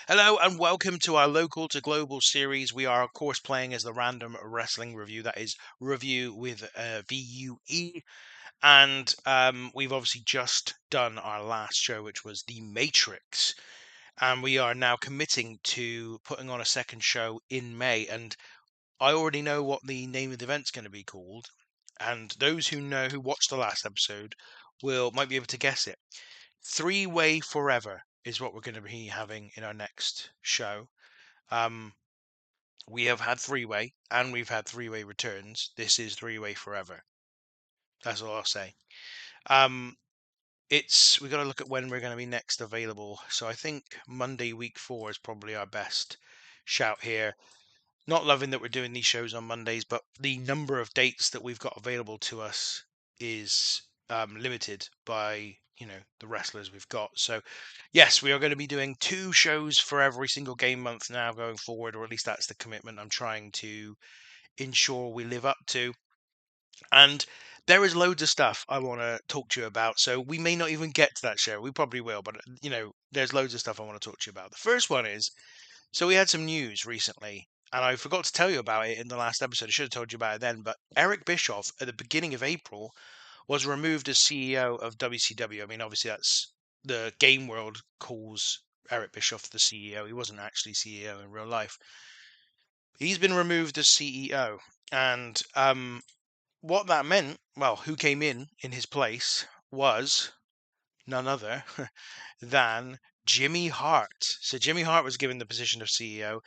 Hello and welcome to our local to global series. We are, of course, playing as the Random Wrestling Review. That is review with VUE. And we've obviously just done our last show, which was The Matrix. And we are now committing to putting on a second show in May. And I already know what the name of the event's going to be called. And those who watched the last episode, might be able to guess it. Three-Way Forever is what we're going to be having in our next show. We have had three-way and we've had three-way returns. This is three-way forever. That's all I'll say. We got to look at when we're going to be next available. So I think Monday week 4 is probably our best shout here. Not loving that we're doing these shows on Mondays, but the number of dates that we've got available to us is limited by the wrestlers we've got. So yes, we are going to be doing 2 shows for every single game month now going forward, or at least that's the commitment I'm trying to ensure we live up to. And there is loads of stuff I want to talk to you about. So we may not even get to that show. We probably will, but there's loads of stuff I want to talk to you about. The first one is, so we had some news recently, and I forgot to tell you about it in the last episode. I should have told you about it then, but Eric Bischoff at the beginning of April was removed as CEO of WCW. I mean, obviously that's the game world calls Eric Bischoff the CEO. He wasn't actually CEO in real life. He's been removed as CEO, and what that meant, well, who came in his place was none other than Jimmy Hart. So Jimmy Hart was given the position of CEO,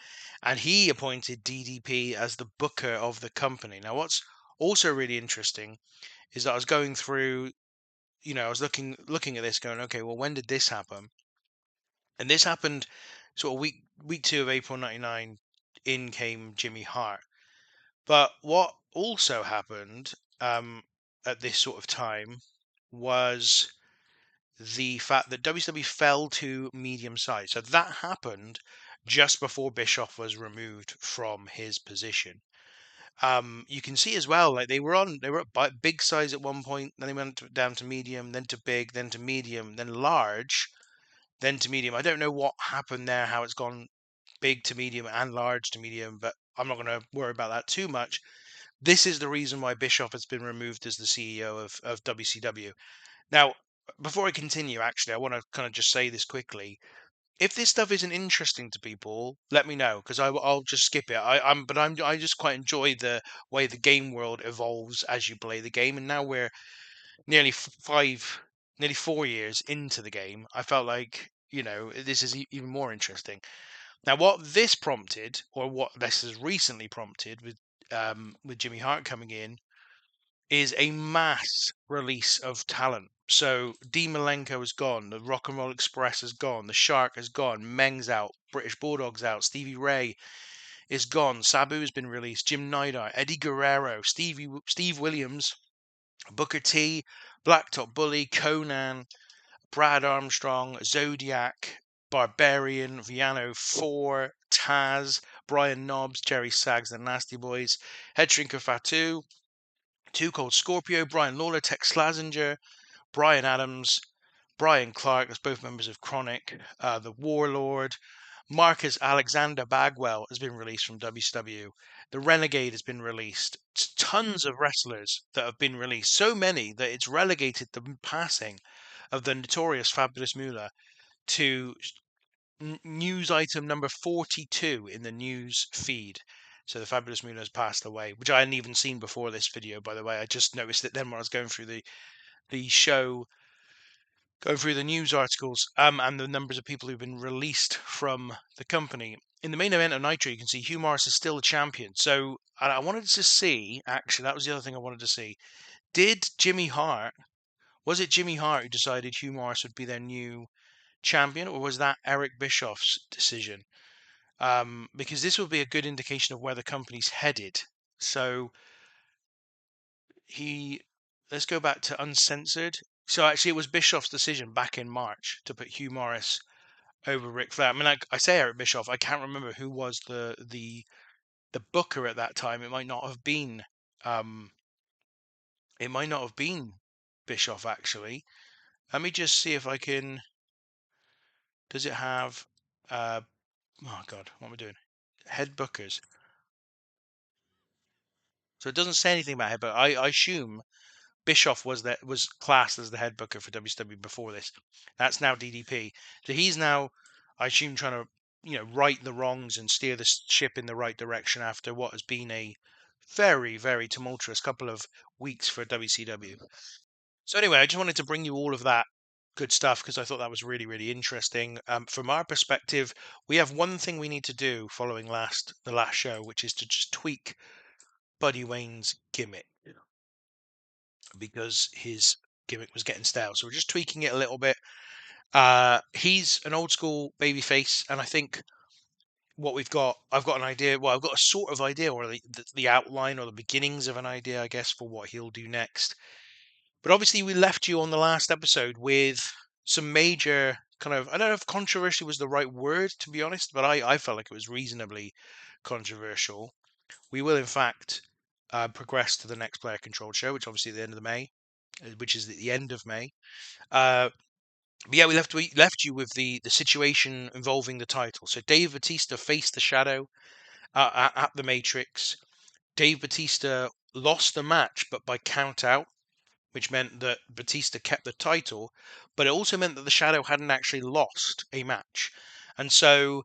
and he appointed DDP as the booker of the company. Now, what's also really interesting is that I was going through, I was looking at this, going, okay, well, when did this happen? And this happened sort of week 2 of April '99. In came Jimmy Hart. But what also happened at this sort of time was the fact that WCW fell to medium size. So that happened just before Bischoff was removed from his position. You can see as well, like they were at big size at one point, then they went down to medium, then to big, then to medium, then large, then to medium. I don't know what happened there, how it's gone big to medium and large to medium, but I'm not going to worry about that too much. This is the reason why Bischoff has been removed as the CEO of WCW. Now, before I continue, actually, I want to kind of just say this quickly. If this stuff isn't interesting to people, let me know because I'll just skip it. I just quite enjoy the way the game world evolves as you play the game, and now we're nearly nearly 4 years into the game. I felt like this is even more interesting. Now, what this prompted, or what this has recently prompted, with Jimmy Hart coming in, is a mass release of talent. So Dean Malenko is gone, the Rock and Roll Express is gone, the Shark is gone, Meng's out, British Bulldog's out, Stevie Ray is gone, Sabu has been released, Jim Neidhart, Eddie Guerrero, Steve Williams, Booker T, Blacktop Bully, Conan, Brad Armstrong, Zodiac, Barbarian, Viano 4, Taz, Brian Knobs, Jerry Saggs, the Nasty Boys, Head Shrinker Fatu, Too Cold Scorpio, Brian Lawler, Tex Slazenger, Brian Adams, Brian Clark, as both members of Chronic, the Warlord, Marcus Alexander Bagwell has been released from WCW. The Renegade has been released. Tons of wrestlers that have been released. So many that it's relegated the passing of the notorious Fabulous Moolah to news item number 42 in the news feed. So the Fabulous Moolah has passed away, which I hadn't even seen before this video, by the way. I just noticed it then when I was going through the show, going through the news articles, and the numbers of people who've been released from the company. In the main event of Nitro, you can see Hugh Morris is still a champion. So I wanted to see, actually, that was the other thing I wanted to see. Was it Jimmy Hart who decided Hugh Morris would be their new champion, or was that Eric Bischoff's decision? Because this will be a good indication of where the company's headed. So let's go back to Uncensored. So actually, it was Bischoff's decision back in March to put Hugh Morris over Ric Flair. I mean, I say Eric Bischoff. I can't remember who was the booker at that time. It might not have been. It might not have been Bischoff actually. Let me just see if I can. Does it have Oh God, what am I doing? Head bookers. So it doesn't say anything about head, but I assume Bischoff was classed as the head booker for WCW before this. That's now DDP. So he's now, I assume, trying to right the wrongs and steer the ship in the right direction after what has been a very very tumultuous couple of weeks for WCW. So anyway, I just wanted to bring you all of that good stuff because I thought that was really really interesting. From our perspective, we have one thing we need to do following the last show, which is to just tweak Buddy Wayne's gimmick because his gimmick was getting stale. So we're just tweaking it a little bit. He's an old school babyface, and I think I've got an idea. Well, I've got a sort of idea, or the outline or the beginnings of an idea, I guess, for what he'll do next. But obviously, we left you on the last episode with some major kind of, I don't know if controversy was the right word, to be honest, but I felt like it was reasonably controversial. We will, in fact, progress to the next player controlled show, which obviously at the end of the May, which is the end of May. Uh, but yeah, we left you with the situation involving the title. So Dave Batista faced the Shadow at the Matrix. Dave Batista lost the match, but by count out, which meant that Batista kept the title. But it also meant that the Shadow hadn't actually lost a match, and so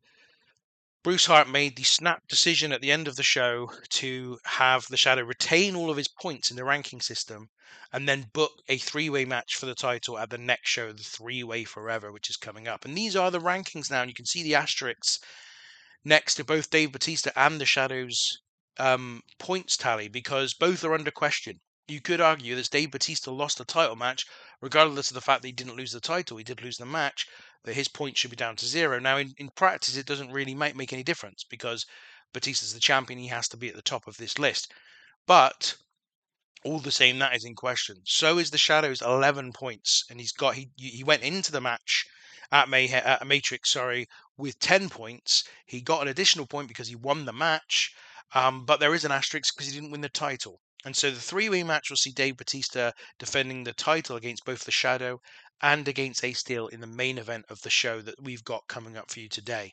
Bruce Hart made the snap decision at the end of the show to have the Shadow retain all of his points in the ranking system and then book a three-way match for the title at the next show, the three-way forever, which is coming up. And these are the rankings now, and you can see the asterisks next to both Dave Batista and the Shadow's points tally because both are under question. You could argue that Dave Batista lost the title match, regardless of the fact that he didn't lose the title. He did lose the match, but his points should be down to zero. Now, in practice, it doesn't really make any difference because Batista's the champion. He has to be at the top of this list. But all the same, that is in question. So is the Shadow's 11 points, and he went into the match at Matrix, sorry, with 10 points. He got an additional point because he won the match, but there is an asterisk because he didn't win the title. And so the three-way match will see Dave Batista defending the title against both the Shadow and against Ace Steel in the main event of the show that we've got coming up for you today.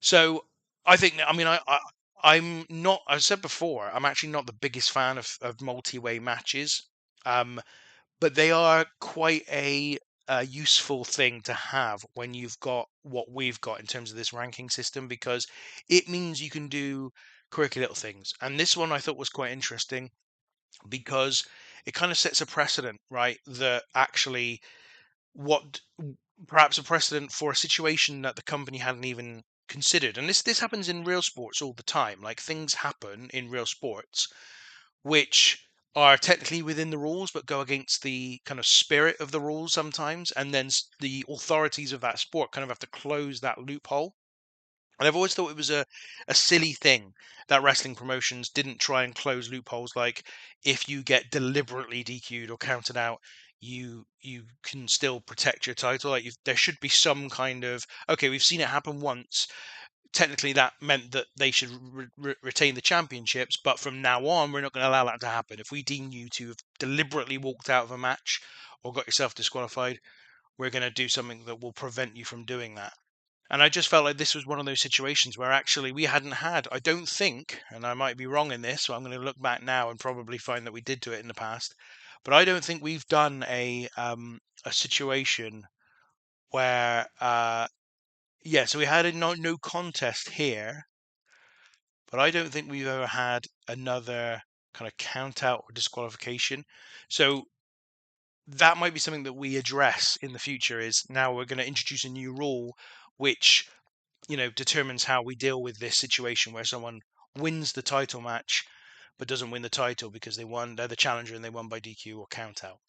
So I think, I mean, I'm not, I said before, I'm actually not the biggest fan of multi-way matches, um, but they are quite a useful thing to have when you've got what we've got in terms of this ranking system because it means you can do quirky little things. And this one I thought was quite interesting because it kind of sets a precedent, right? That actually what perhaps a precedent for a situation that the company hadn't even considered. And this happens in real sports all the time. Like things happen in real sports which are technically within the rules but go against the kind of spirit of the rules sometimes, and then the authorities of that sport kind of have to close that loophole. And I've always thought it was a silly thing that wrestling promotions didn't try and close loopholes. Like if you get deliberately DQ'd or counted out, you can still protect your title. Like there should be some kind of okay. We've seen it happen once. Technically, that meant that they should retain the championships. But from now on, we're not going to allow that to happen. If we deem you to have deliberately walked out of a match or got yourself disqualified, we're going to do something that will prevent you from doing that. And I just felt like this was one of those situations where actually we hadn't had, I don't think, and I might be wrong in this, so I'm going to look back now and probably find that we did do it in the past, but I don't think we've done a situation where, yeah, so we had a no contest here, but I don't think we've ever had another kind of count out or disqualification. So that might be something that we address in the future is now we're going to introduce a new rule which determines how we deal with this situation where someone wins the title match but doesn't win the title because they're the challenger and they won by DQ or count out.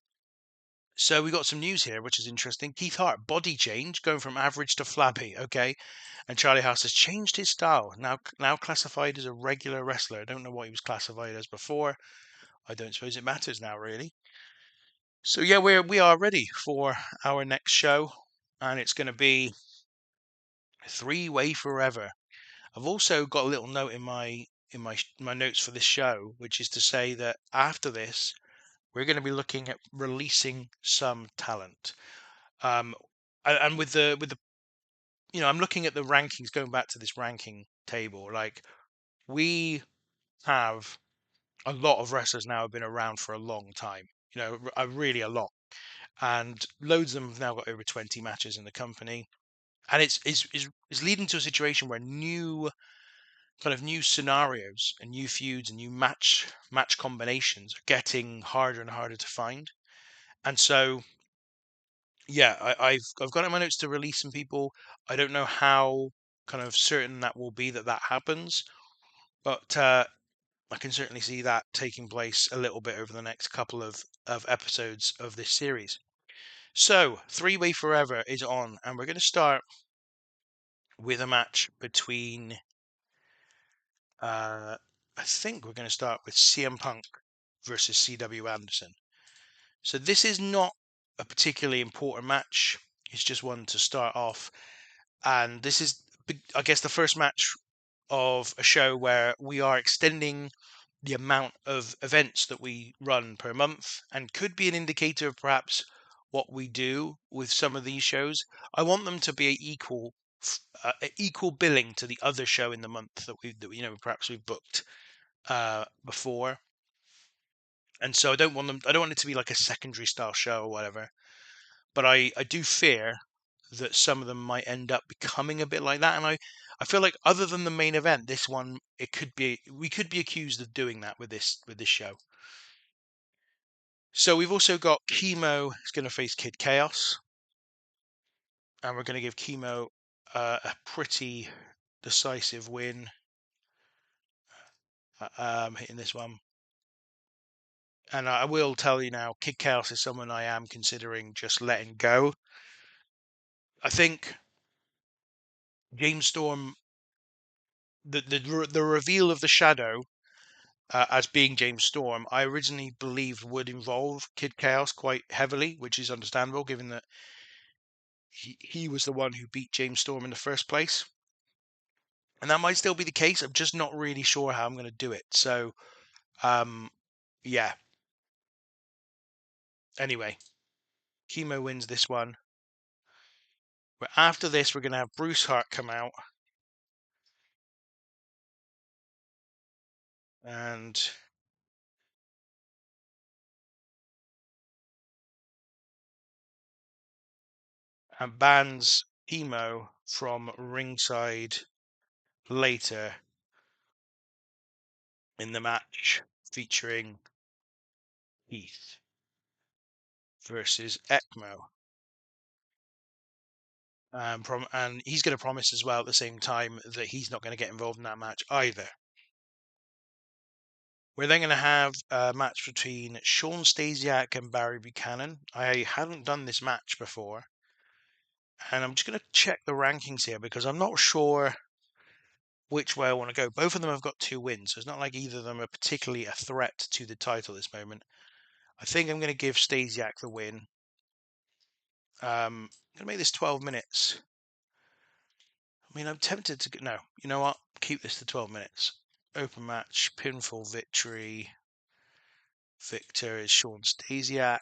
So we got some news here, which is interesting. Keith Hart, body change, going from average to flabby. Okay, and Charlie House has changed his style. Now classified as a regular wrestler. I don't know what he was classified as before. I don't suppose it matters now, really. So yeah, we are ready for our next show, and it's going to be three-way forever. I've also got a little note in my notes for this show, which is to say that after this, we're going to be looking at releasing some talent. Um, and with the I'm looking at the rankings, going back to this ranking table. Like, we have a lot of wrestlers now have been around for a long time. Really a lot, and loads of them have now got over 20 matches in the company, and it's leading to a situation where new scenarios and new feuds and new match combinations are getting harder and harder to find. And so, yeah, I've got in my notes to release some people. I don't know how kind of certain that will be that happens, but I can certainly see that taking place a little bit over the next couple of episodes of this series. So, Three Way Forever is on, and we're going to start with a match between. I think we're going to start with CM Punk versus CW Anderson. So this is not a particularly important match. It's just one to start off, and this is, I guess, the first match of a show where we are extending the amount of events that we run per month, and could be an indicator of perhaps what we do with some of these shows. I want them to be equal billing to the other show in the month that perhaps we've booked before. And so I don't want it to be like a secondary style show or whatever. But I do fear that some of them might end up becoming a bit like that. And I feel like, other than the main event, this one, we could be accused of doing that with this show. So we've also got Chemo is going to face Kid Chaos, and we're going to give Chemo a pretty decisive win, hitting this one. And I will tell you now, Kid Chaos is someone I am considering just letting go. I think James Storm, the reveal of the Shadow as being James Storm, I originally believed would involve Kid Chaos quite heavily, which is understandable given that he was the one who beat James Storm in the first place. And that might still be the case. I'm just not really sure how I'm going to do it. So, yeah. Anyway, Chemo wins this one. But after this, we're going to have Bruce Hart come out. And bans Chemo from ringside later in the match, featuring Heath versus ECMO. And he's going to promise as well at the same time that he's not going to get involved in that match either. We're then going to have a match between Sean Stasiak and Barry Buchanan. I hadn't done this match before, and I'm just going to check the rankings here because I'm not sure which way I want to go. Both of them have got 2 wins, so it's not like either of them are particularly a threat to the title at this moment. I think I'm going to give Stasiak the win. I'm going to make this 12 minutes. I mean, I'm tempted to... No, you know what? Keep this to 12 minutes. Open match, pinfall victory. Victor is Sean Stasiak.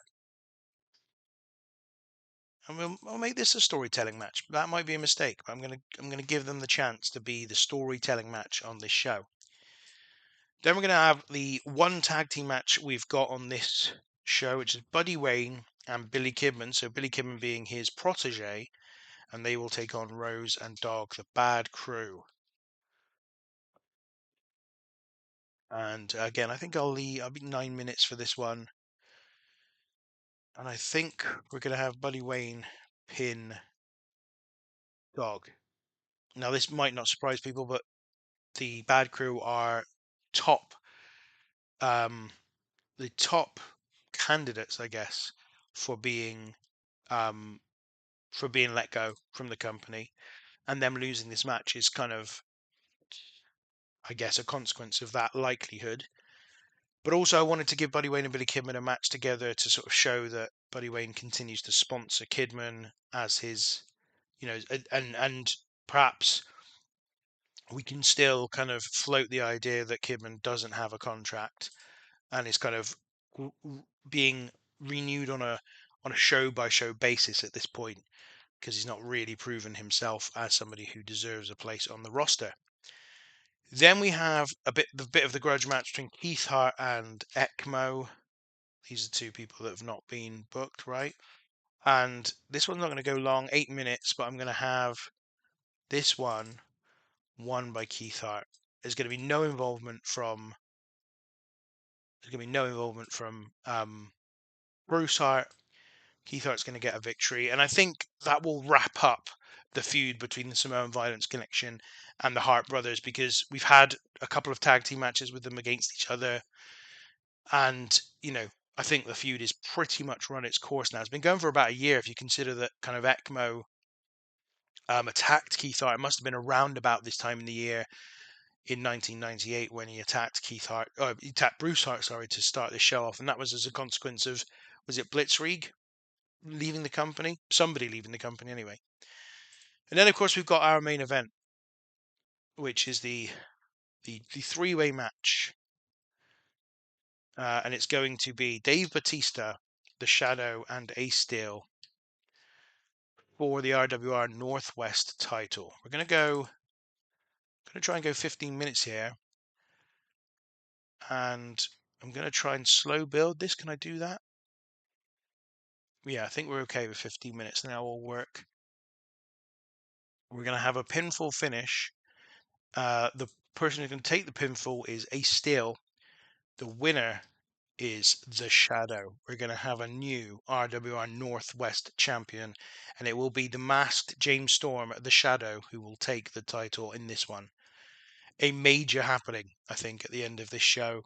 And I'll make this a storytelling match. That might be a mistake, but I'm gonna give them the chance to be the storytelling match on this show. Then we're gonna have the one tag team match we've got on this show, which is Buddy Wayne and Billy Kidman. So Billy Kidman being his protege, and they will take on Rose and Dog, the Bad Crew. And again, I think I'll be 9 minutes for this one. And I think we're going to have Buddy Wayne pin Dog. Now, this might not surprise people, but the Bad Crew are the top candidates, I guess, for being let go from the company. And them losing this match is kind of, I guess, a consequence of that likelihood. But also, I wanted to give Buddy Wayne and Billy Kidman a match together to sort of show that Buddy Wayne continues to sponsor Kidman as his, and perhaps we can still kind of float the idea that Kidman doesn't have a contract and is kind of being renewed on a show by show basis at this point. because he's not really proven himself as somebody who deserves a place on the roster. Then we have the bit of the grudge match between Keith Hart and ECMO. These are two people that have not been booked, right? And this one's not going to go long, 8 minutes, but I'm going to have this one won by Keith Hart. There's going to be no involvement from Bruce Hart. Keith Hart's going to get a victory, and I think that will wrap up the feud between the Samoan Violence Connection and the Hart brothers, because we've had a couple of tag team matches with them against each other, and I think the feud is pretty much run its course now. It's been going for about a year if you consider that kind of ECMO attacked Keith Hart. It must have been around about this time in the year in 1998 when he attacked he attacked Bruce Hart, sorry, to start the show off, and that was as a consequence of, was it Blitzkrieg leaving the company? Somebody leaving the company anyway. And then of course we've got our main event, which is the three-way match, and it's going to be Dave Batista, the Shadow, and Ace Steel for the RWR Northwest title. We're going to try and go 15 minutes here, and I'm going to try and slow build this. Can I do that? Yeah, I think we're okay with 15 minutes. Now will work. We're going to have a pinfall finish. The person who's going to take the pinfall is Ace Steel. The winner is the Shadow. We're going to have a new RWR Northwest champion, and it will be the masked James Storm, the Shadow, who will take the title in this one. A major happening, I think, at the end of this show.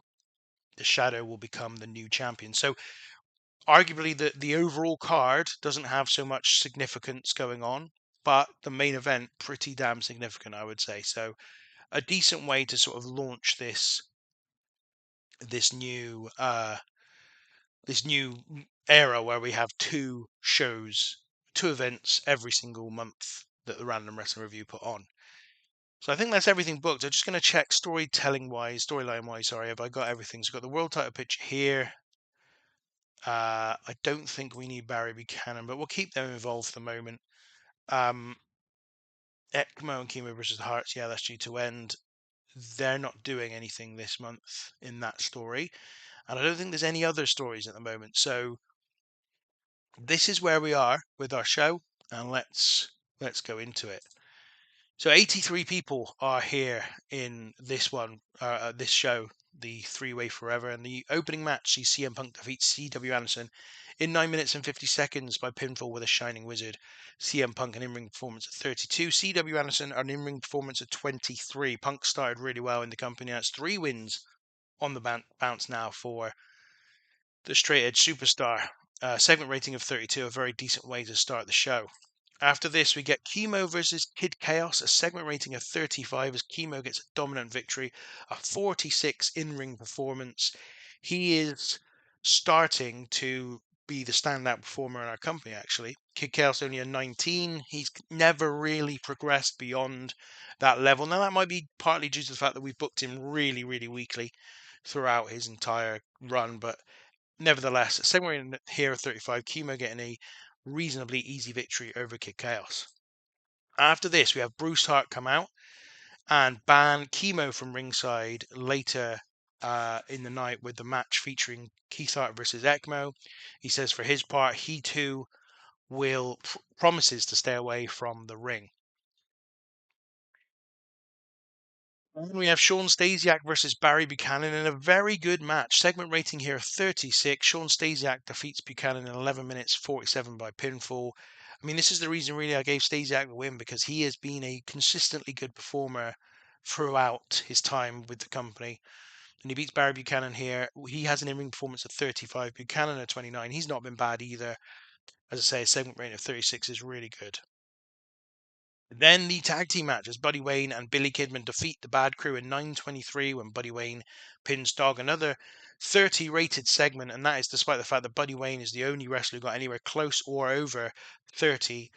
The Shadow will become the new champion. So arguably the overall card doesn't have so much significance going on, but the main event, pretty damn significant, I would say. So a decent way to sort of launch this new era where we have two events every single month that the Random Wrestling Review put on. So I think that's everything booked. I'm just going to check storyline wise, sorry, have I got everything? So I've got the world title picture here. I don't think we need Barry Buchanan, but we'll keep them involved for the moment. ECMO and Chemo versus Hearts, yeah, that's due to end. They're not doing anything this month in that story, and I don't think there's any other stories at the moment. So this is where we are with our show, and let's go into it. So 83 people are here in this one, this show, the three-way forever, and the opening match sees CM Punk defeat C.W. Anderson in 9 minutes and 50 seconds by pinfall with a Shining Wizard. CM Punk an in-ring performance at 32, C.W. Anderson an in-ring performance at 23. Punk started really well in the company, and it's 3 wins on the bounce now for the straight edge superstar. Segment rating of 32, a very decent way to start the show. After this, we get Chemo versus Kid Chaos, a segment rating of 35 as Chemo gets a dominant victory, a 46 in-ring performance. He is starting to be the standout performer in our company, actually. Kid Chaos only a 19. He's never really progressed beyond that level. Now, that might be partly due to the fact that we've booked him really, really weakly throughout his entire run, but nevertheless, segment rating here of 35, Chemo getting a reasonably easy victory over Kid Chaos. After this, we have Bruce Hart come out and ban Chemo from ringside later in the night with the match featuring Keith Hart versus ECMO. He says for his part, he too will promises to stay away from the ring. And we have Sean Stasiak versus Barry Buchanan in a very good match. Segment rating here 36. Sean Stasiak defeats Buchanan in 11 minutes 47 by pinfall. I mean, this is the reason really I gave Stasiak the win, because he has been a consistently good performer throughout his time with the company. And he beats Barry Buchanan here. He has an in-ring performance of 35. Buchanan at 29. He's not been bad either. As I say, a segment rating of 36 is really good. Then the tag team match as Buddy Wayne and Billy Kidman defeat the Bad Crew in 9:23 when Buddy Wayne pins Dog. Another 30 rated segment, and that is despite the fact that Buddy Wayne is the only wrestler who got anywhere close or over 30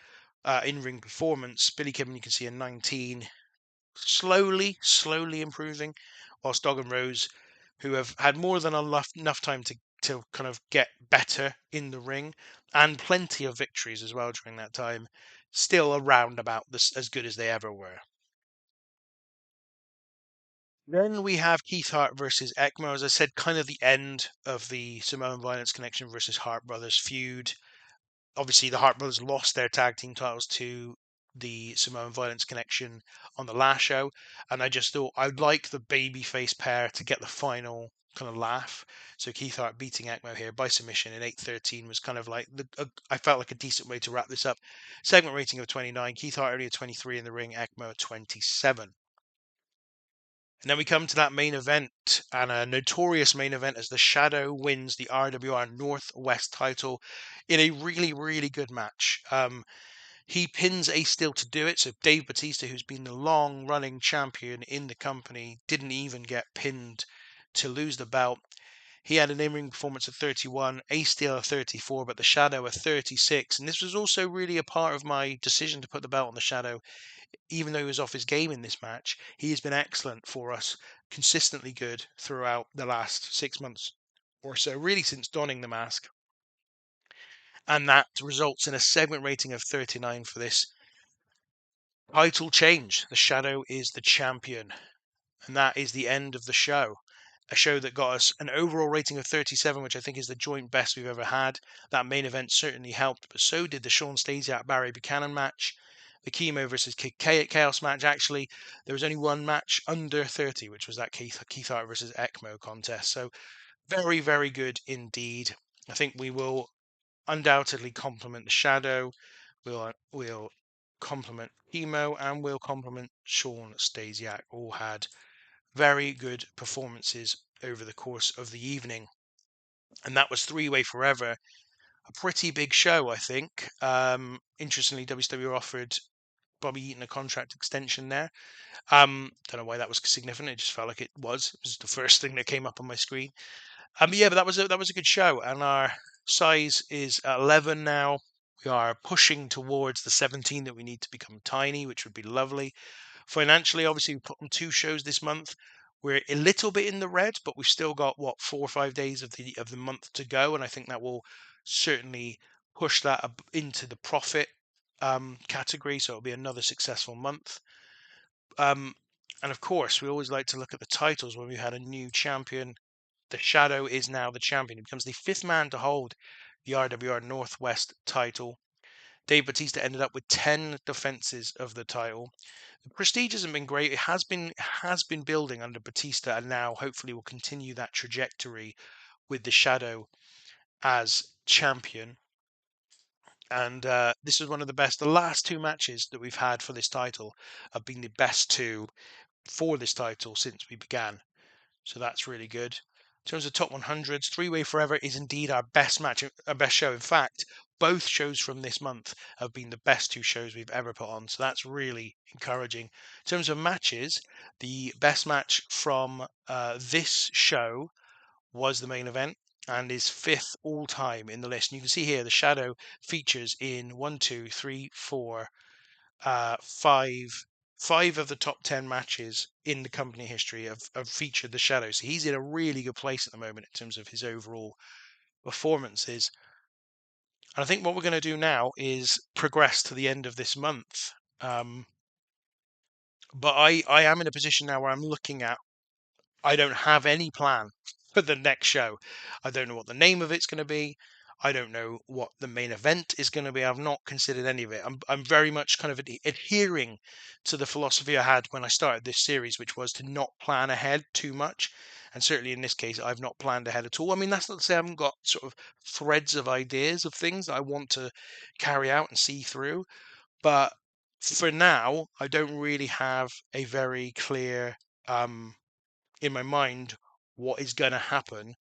in-ring performance. Billy Kidman, you can see a 19. Slowly improving, whilst Dog and Rose, who have had more than enough time to kind of get better in the ring, and plenty of victories as well during that time, still around about this as good as they ever were. Then we have Keith Hart versus ECMO. As I said, kind of the end of the Samoan Violence Connection versus Hart Brothers feud. Obviously, the Hart Brothers lost their tag team titles to the Samoan Violence Connection on the last show, and I just thought I'd like the babyface pair to get the final kind of laugh. So Keith Hart beating ECMO here by submission in 8:13 was kind of like I felt like a decent way to wrap this up. Segment rating of 29. Keith Hart only a 23 in the ring. ECMO 27. And then we come to that main event, and a notorious main event as the Shadow wins the RWR Northwest title in a really, really good match. He pins Ace Steel to do it, so Dave Batista, who's been the long-running champion in the company, didn't even get pinned to lose the belt. He had an in-ring performance of 31, Ace Steel a 34, but the Shadow a 36. And this was also really a part of my decision to put the belt on the Shadow. Even though he was off his game in this match, he has been excellent for us, consistently good throughout the last 6 months or so, really since donning the mask. And that results in a segment rating of 39 for this title change. The Shadow is the champion. And that is the end of the show. A show that got us an overall rating of 37, which I think is the joint best we've ever had. That main event certainly helped, but so did the Sean Stasiak Barry Buchanan match. The Chemo versus Chaos match. Actually, there was only one match under 30, which was that Keith Hart versus ECMO contest. So very, very good indeed. I think we will undoubtedly compliment the Shadow. We'll compliment Chemo, and we'll compliment Sean Stasiak. All had very good performances over the course of the evening. And that was Three-Way Forever. A pretty big show, I think. Interestingly, WCW offered Bobby Eaton a contract extension there. Don't know why that was significant. It just felt like it was. It was the first thing that came up on my screen. But that was a good show. And our size is 11 now. We are pushing towards the 17 that we need to become tiny, which would be lovely. Financially, obviously, we put on 2 shows this month. We're a little bit in the red, but we've still got 4 or 5 days of the month to go, and I think that will certainly push that up into the profit category. So it'll be another successful month. And of course, we always like to look at the titles when we had a new champion. The Shadow is now the champion. He becomes the 5th man to hold the RWR Northwest title. Dave Batista ended up with 10 defenses of the title. The prestige hasn't been great. It has been building under Batista, and now hopefully will continue that trajectory with the Shadow as champion. And this is one of the best. The last 2 matches that we've had for this title have been the best 2 for this title since we began. So that's really good. In terms of top 100s, Three-Way Forever is indeed our best match, our best show. In fact, both shows from this month have been the best 2 shows we've ever put on. So that's really encouraging. In terms of matches, the best match from this show was the main event and is 5th all time in the list. And you can see here the Shadow features in 1, 2, 3, 4, 5 of the top 10 matches in the company history have featured the Shadow. So he's in a really good place at the moment in terms of his overall performances. And I think what we're going to do now is progress to the end of this month. But I am in a position now where I'm looking at, I don't have any plan for the next show. I don't know what the name of it's going to be. I don't know what the main event is going to be. I've not considered any of it. I'm very much kind of adhering to the philosophy I had when I started this series, which was to not plan ahead too much. And certainly in this case, I've not planned ahead at all. I mean, that's not to say I haven't got sort of threads of ideas of things that I want to carry out and see through. But for now, I don't really have a very clear in my mind what is going to happen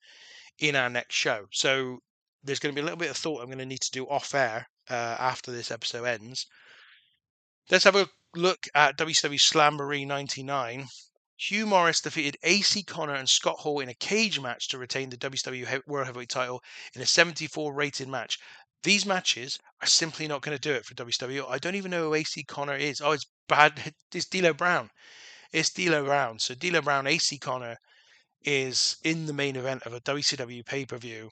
in our next show. So there's going to be a little bit of thought I'm going to need to do off air after this episode ends. Let's have a look at WCW Slamboree 99. Hugh Morris defeated AC Connor and Scott Hall in a cage match to retain the WCW World Heavyweight title in a 74 rated match. These matches are simply not going to do it for WCW. I don't even know who AC Connor is. Oh, it's bad. It's D'Lo Brown. It's D'Lo Brown. So D'Lo Brown, AC Connor is in the main event of a WCW pay-per-view.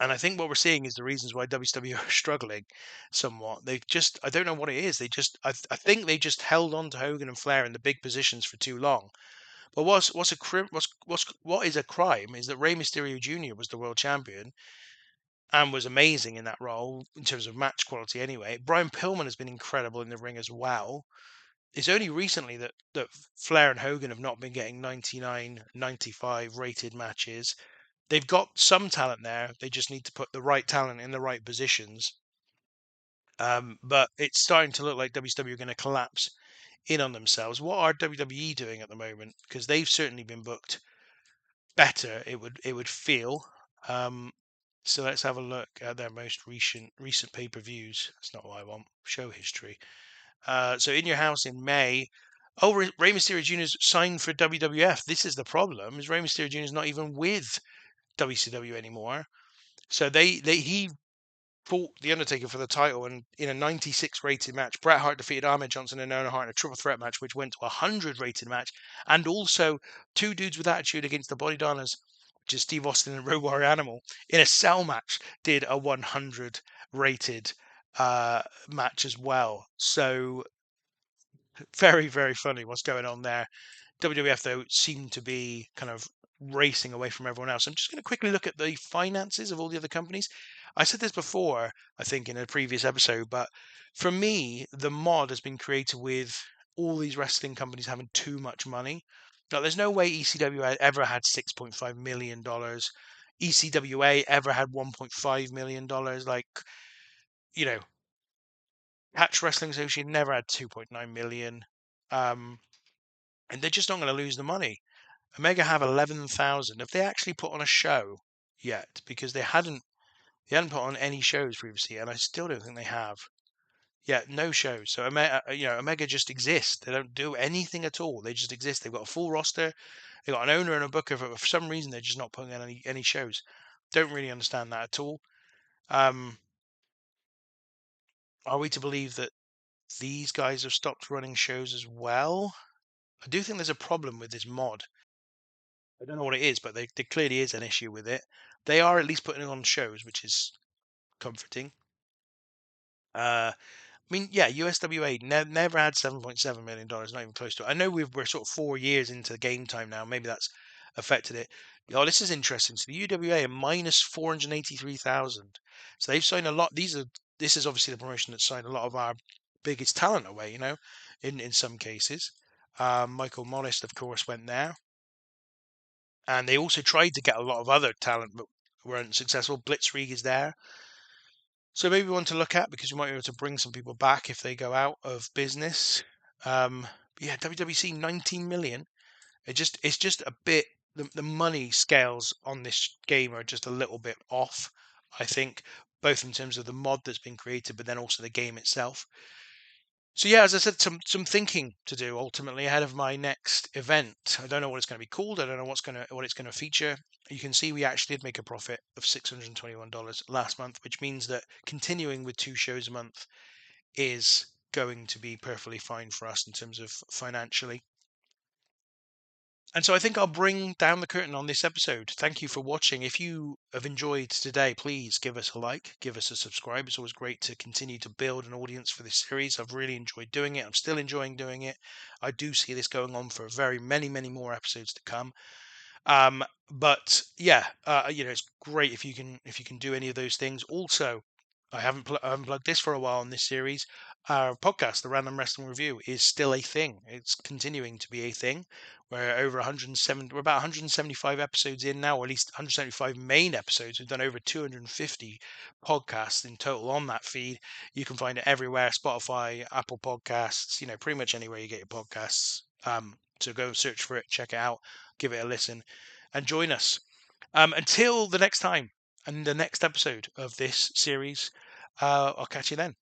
And I think what we're seeing is the reasons why WCW are struggling somewhat. They've just, I don't know what it is. I think they just held on to Hogan and Flair in the big positions for too long. But what is a crime is that Rey Mysterio Jr. was the world champion and was amazing in that role in terms of match quality anyway. Brian Pillman has been incredible in the ring as well. It's only recently that Flair and Hogan have not been getting 99, 95 rated matches. They've got some talent there. They just need to put the right talent in the right positions. But it's starting to look like WCW are going to collapse in on themselves. What are WWE doing at the moment? Because they've certainly been booked better. It would feel. Um, so let's have a look at their most recent pay-per-views. That's not what I want. Show history. So In Your House in May. Oh, Rey Mysterio Jr. is signed for WWF. This is the problem. Is Rey Mysterio Jr. is not even with WCW anymore. So he fought The Undertaker for the title, and in a 96 rated match, Bret Hart defeated Ahmed Johnson and Anoa'i Hart in a triple threat match, which went to a 100 rated match, and also Two Dudes with Attitude against the Body Donnas, which is Steve Austin and Road Warrior Animal, in a cell match, did a 100 rated match as well. So very, very funny what's going on there. WWF, though, seem to be kind of racing away from everyone else. I'm just going to quickly look at the finances of all the other companies. I said this before, I think, in a previous episode, but for me, the mod has been created with all these wrestling companies having too much money. Now, there's no way ECW ever had $6.5 million. ECWA ever had $1.5 million. Like, you know, Catch Wrestling Association never had 2.9 million. Um, and they're just not going to lose the money. Omega have 11,000. Have they actually put on a show yet? Because they hadn't put on any shows previously, and I still don't think they have. Yeah, no shows. So Omega just exist. They don't do anything at all. They just exist. They've got a full roster. They've got an owner and a booker. For some reason, they're just not putting on any shows. Don't really understand that at all. Um, are we to believe that these guys have stopped running shows as well? I do think there's a problem with this mod. I don't know what it is, but there clearly is an issue with it. They are at least putting on shows, which is comforting. I mean, yeah, USWA never had $7.7 million, not even close to it. I know we're sort of 4 years into the game time now. Maybe that's affected it. Oh, this is interesting. So the UWA are minus 483,000. So they've signed a lot. This is obviously the promotion that signed a lot of our biggest talent away. In some cases, Michael Morris, of course, went there. And they also tried to get a lot of other talent, but were unsuccessful. Blitzkrieg is there. So maybe one to look at, because we might be able to bring some people back if they go out of business. Yeah, WWC 19 million. It's just a bit, the money scales on this game are just a little bit off, I think, both in terms of the mod that's been created, but then also the game itself. So yeah, as I said, some thinking to do ultimately ahead of my next event. I don't know what it's going to be called. I don't know what it's going to feature. You can see we actually did make a profit of $621 last month, which means that continuing with 2 shows a month is going to be perfectly fine for us in terms of financially. And so I think I'll bring down the curtain on this episode. Thank you for watching. If you have enjoyed today, please give us a like, give us a subscribe. It's always great to continue to build an audience for this series. I've really enjoyed doing it. I'm still enjoying doing it. I do see this going on for very many, many more episodes to come. But yeah, it's great if you can do any of those things. Also, I haven't plugged this for a while in this series. Our podcast, the Random Wrestling Review, is still a thing. It's continuing to be a thing. We're about 175 episodes in now, or at least 175 main episodes. We've done over 250 podcasts in total on that feed. You can find it everywhere: Spotify, Apple Podcasts, pretty much anywhere you get your podcasts. So go search for it, check it out, give it a listen, and join us. Until the next time and the next episode of this series, I'll catch you then.